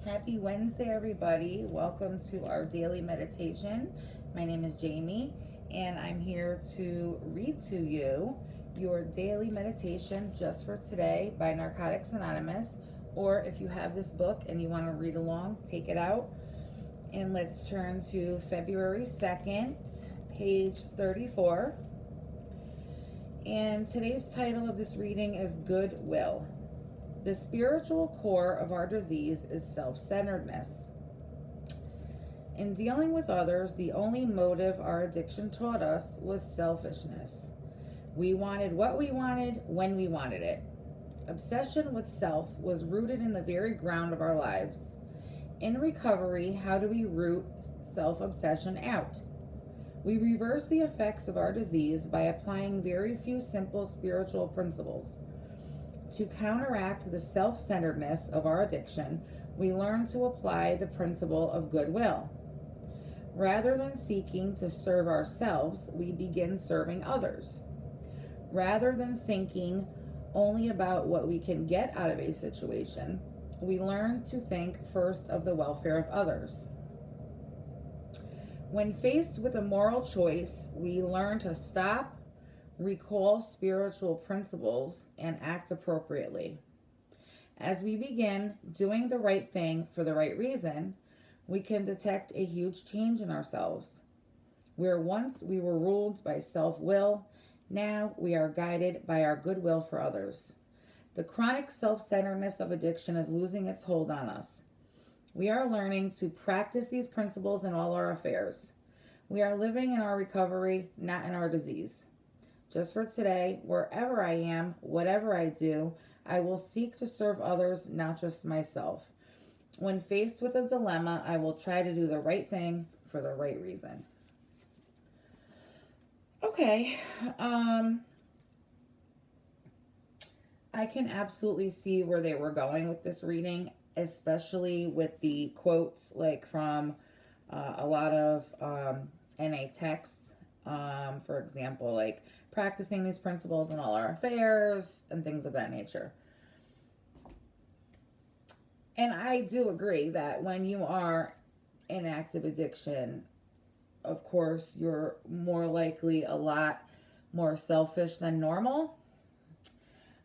Happy Wednesday, everybody. Welcome to our daily meditation. My name is Jamie, and I'm here to read to you your daily meditation just for today by Narcotics Anonymous. Or if you have this book and you want to read along, take it out. And let's turn to February 2nd, page 34. And today's title of this reading is Goodwill. The spiritual core of our disease is self-centeredness. In dealing with others, the only motive our addiction taught us was selfishness. We wanted what we wanted when we wanted it. Obsession with self was rooted in the very ground of our lives. In recovery, how do we root self-obsession out? We reverse the effects of our disease by applying very few simple spiritual principles. To counteract the self-centeredness of our addiction, we learn to apply the principle of goodwill. Rather than seeking to serve ourselves, we begin serving others. Rather than thinking only about what we can get out of a situation, we learn to think first of the welfare of others. When faced with a moral choice, we learn to stop, recall spiritual principles, and act appropriately. As we begin doing the right thing for the right reason, we can detect a huge change in ourselves. Where once we were ruled by self-will, now we are guided by our goodwill for others. The chronic self-centeredness of addiction is losing its hold on us. We are learning to practice these principles in all our affairs. We are living in our recovery, not in our disease. Just for today, wherever I am, whatever I do, I will seek to serve others, not just myself. When faced with a dilemma, I will try to do the right thing for the right reason. Okay, I can absolutely see where they were going with this reading, especially with the quotes like from a lot of NA text. For example, like practicing these principles in all our affairs and things of that nature. And I do agree that when you are in active addiction, of course, you're more likely a lot more selfish than normal.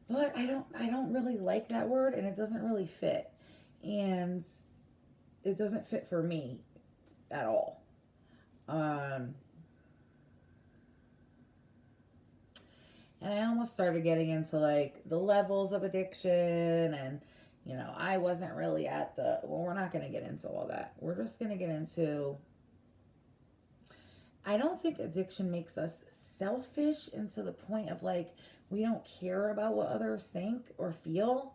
But I don't really like that word, and it doesn't really fit. And it doesn't fit for me at all. And I almost started getting into like the levels of addiction, and I wasn't really at we're not going to get into all that. We're just going to get into, I don't think addiction makes us selfish into the point of like we don't care about what others think or feel.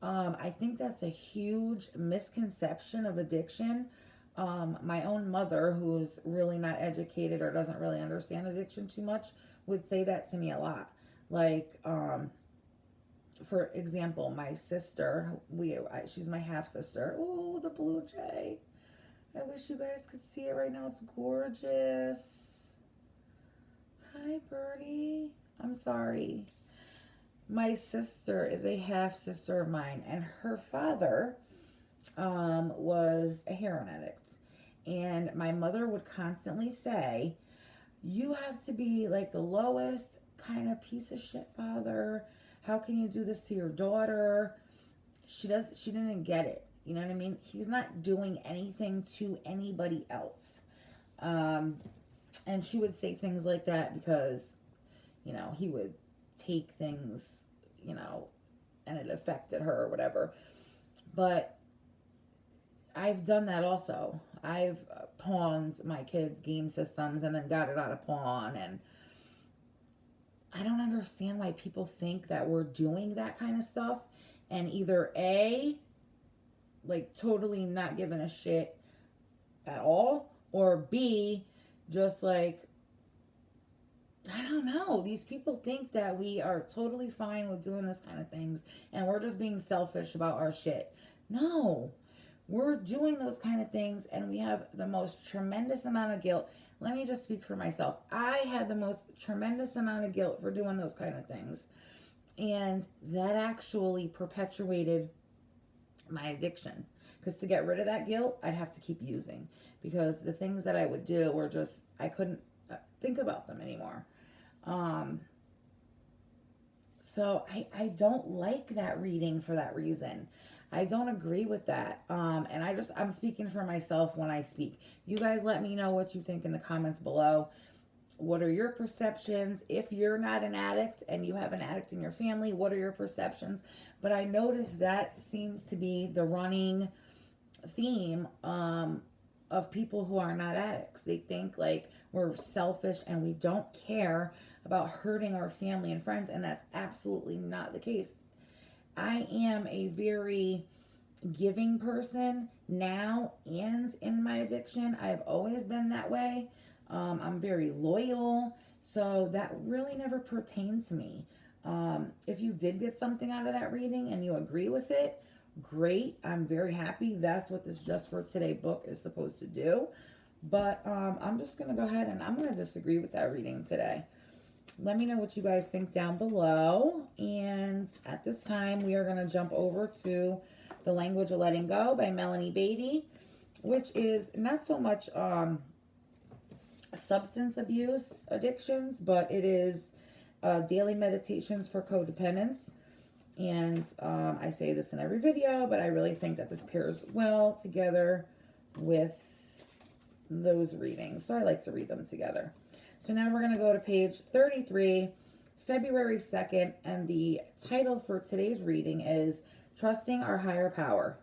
I think that's a huge misconception of addiction. My own mother, who's really not educated or doesn't really understand addiction too much, would say that to me a lot. Like, for example, my sister, she's my half sister. Oh, the blue jay. I wish you guys could see it right now. It's gorgeous. Hi, birdie. I'm sorry. My sister is a half sister of mine, and her father was a heroin addict. And my mother would constantly say, you have to be like the lowest kind of piece of shit father. How can you do this to your daughter? She didn't get it. You know what I mean? He's not doing anything to anybody else. And she would say things like that because, he would take things, and it affected her or whatever. But I've done that also. I've pawned my kids' game systems and then got it out of pawn, and I don't understand why people think that we're doing that kind of stuff and either A, like totally not giving a shit at all, or B, just like, I don't know. These people think that we are totally fine with doing this kind of things and we're just being selfish about our shit. No, we're doing those kind of things and we have the most tremendous amount of guilt. Let me just speak for myself. I had the most tremendous amount of guilt for doing those kind of things. And that actually perpetuated my addiction. Because to get rid of that guilt, I'd have to keep using. Because the things that I would do were just, I couldn't think about them anymore. So I don't like that reading for that reason. I don't agree with that. And I'm speaking for myself when I speak. You guys let me know what you think in the comments below. What are your perceptions? If you're not an addict and you have an addict in your family, what are your perceptions? But I noticed that seems to be the running theme of people who are not addicts. They think like we're selfish and we don't care about hurting our family and friends, and that's absolutely not the case. I am a very giving person now and in my addiction. I've always been that way. I'm very loyal, so that really never pertained to me. If you did get something out of that reading and you agree with it, great. I'm very happy. That's what this Just for Today book is supposed to do. But I'm just going to go ahead and I'm going to disagree with that reading today. Let me know what you guys think down below. And at this time, we are going to jump over to The Language of Letting Go by Melanie Beatty, which is not so much substance abuse addictions, but it is daily meditations for codependence. And I say this in every video, but I really think that this pairs well together with those readings. So I like to read them together. So now we're going to go to page 33, February 2nd, and the title for today's reading is Trusting Our Higher Power.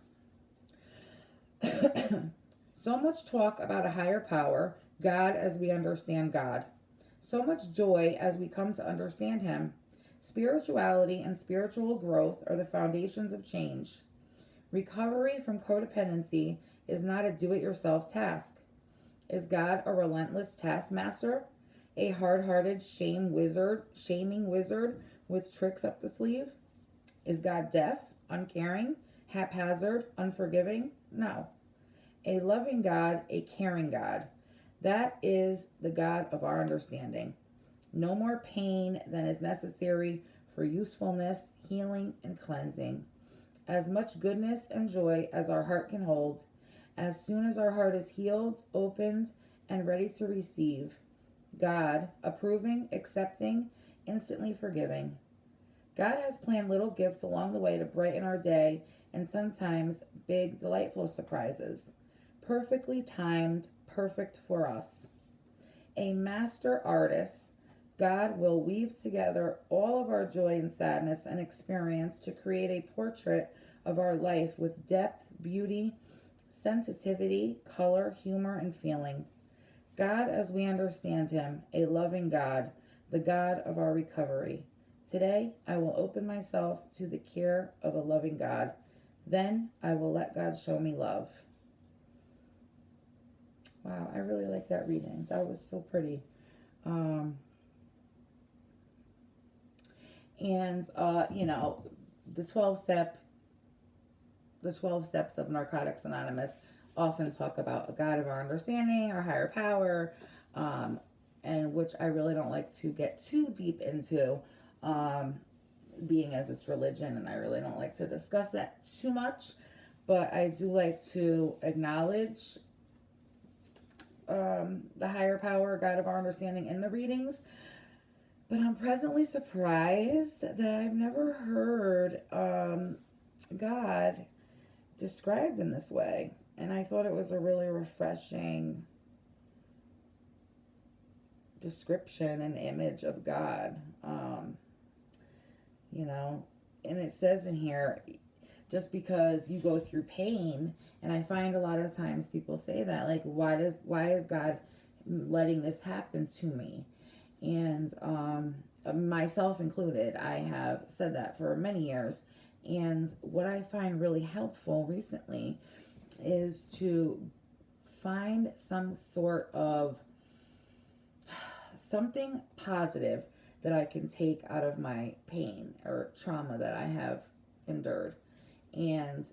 So much talk about a higher power, God as we understand God. So much joy as we come to understand Him. Spirituality and spiritual growth are the foundations of change. Recovery from codependency is not a do-it-yourself task. Is God a relentless taskmaster? A hard-hearted shaming wizard with tricks up the sleeve? Is God deaf, uncaring, haphazard, unforgiving? No. A loving God, a caring God. That is the God of our understanding. No more pain than is necessary for usefulness, healing, and cleansing. As much goodness and joy as our heart can hold. As soon as our heart is healed, opened, and ready to receive. God, approving, accepting, instantly forgiving. God has planned little gifts along the way to brighten our day, and sometimes big, delightful surprises. Perfectly timed, perfect for us. A master artist, God will weave together all of our joy and sadness and experience to create a portrait of our life with depth, beauty, sensitivity, color, humor, and feeling. God as we understand Him, a loving God, the God of our recovery. Today, I will open myself to the care of a loving God. Then I will let God show me love. Wow, I really like that reading. That was so pretty. You know, the 12 steps of Narcotics Anonymous often talk about a God of our understanding, our higher power, and which I really don't like to get too deep into, being as it's religion, and I really don't like to discuss that too much, but I do like to acknowledge the higher power, God of our understanding in the readings. But I'm presently surprised that I've never heard God described in this way. And I thought it was a really refreshing description and image of God. You know, and it says in here, just because you go through pain, and I find a lot of times people say that, like, why is God letting this happen to me? And myself included, I have said that for many years. And what I find really helpful recently is to find some sort of something positive that I can take out of my pain or trauma that I have endured, and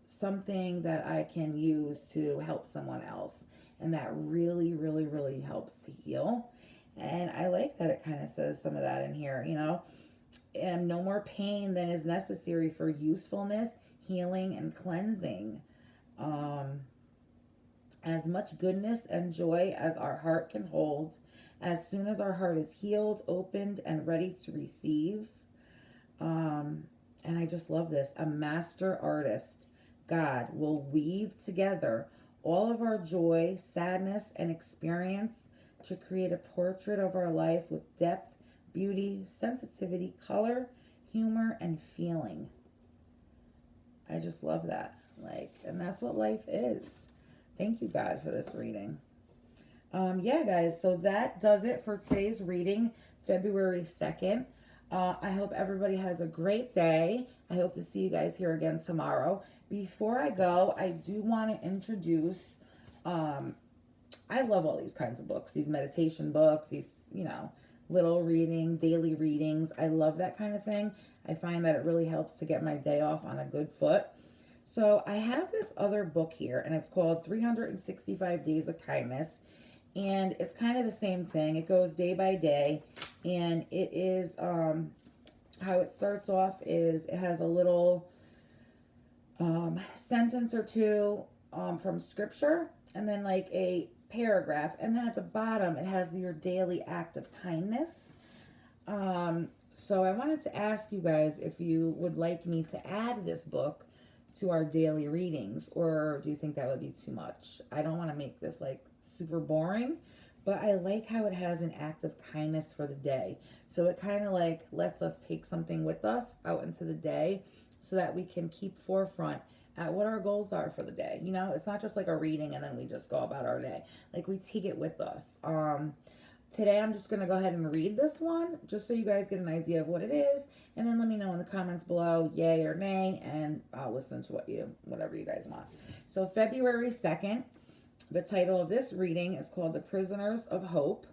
something that I can use to help someone else. And that really, really, really helps to heal. And I like that it kind of says some of that in here, you know. And no more pain than is necessary for usefulness, healing, and cleansing. As much goodness and joy as our heart can hold, as soon as our heart is healed, opened, and ready to receive. And I just love this. A master artist, God, will weave together all of our joy, sadness, and experience to create a portrait of our life with depth, beauty, sensitivity, color, humor, and feeling. I just love that. And that's what life is. Thank you, God, for this reading. Yeah, guys, so that does it for today's reading, February 2nd. I hope everybody has a great day. I hope to see you guys here again tomorrow. Before I go, I do want to introduce, I love all these kinds of books, these meditation books, these, little reading, daily readings. I love that kind of thing. I find that it really helps to get my day off on a good foot. So I have this other book here, and it's called 365 Days of Kindness. And it's kind of the same thing. It goes day by day. And it is, how it starts off is it has a little sentence or two from scripture. And then like a paragraph. And then at the bottom, it has your daily act of kindness. So I wanted to ask you guys if you would like me to add this book to our daily readings, or do you think that would be too much? I don't want to make this like super boring, but I like how it has an act of kindness for the day. So it kind of like lets us take something with us out into the day so that we can keep forefront at what our goals are for the day. It's not just like a reading and then we just go about our day. Like we take it with us. Today I'm just going to go ahead and read this one just so you guys get an idea of what it is. And then let me know in the comments below, yay or nay, and I'll listen to whatever you guys want. So February 2nd, the title of this reading is called The Prisoners of Hope.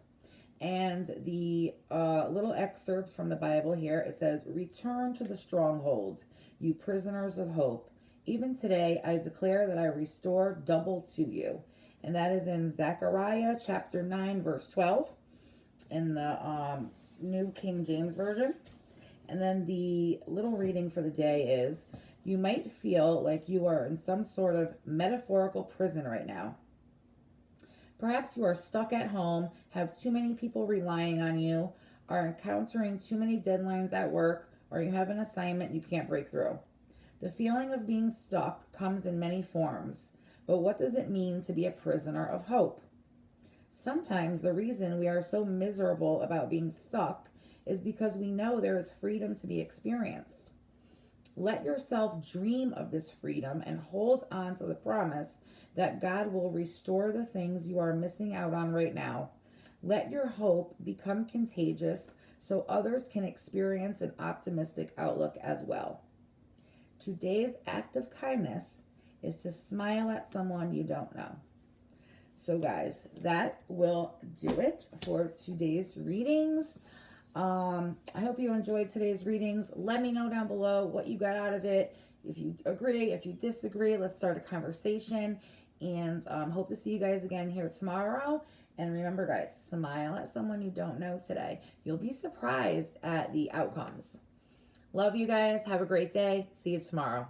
And the little excerpt from the Bible here, it says, "Return to the stronghold, you prisoners of hope. Even today I declare that I restore double to you." And that is in Zechariah chapter 9, verse 12 in the New King James Version. And then the little reading for the day is, "You might feel like you are in some sort of metaphorical prison right now. Perhaps you are stuck at home, have too many people relying on you, are encountering too many deadlines at work, or you have an assignment you can't break through. The feeling of being stuck comes in many forms, but what does it mean to be a prisoner of hope? Sometimes the reason we are so miserable about being stuck is because we know there is freedom to be experienced. Let yourself dream of this freedom and hold on to the promise that God will restore the things you are missing out on right now. Let your hope become contagious so others can experience an optimistic outlook as well. Today's act of kindness is to smile at someone you don't know." So guys, that will do it for today's readings. I hope you enjoyed today's readings. Let me know down below what you got out of it. If you agree, if you disagree, let's start a conversation. And hope to see you guys again here tomorrow. And remember, guys, smile at someone you don't know today. You'll be surprised at the outcomes. Love you guys. Have a great day. See you tomorrow.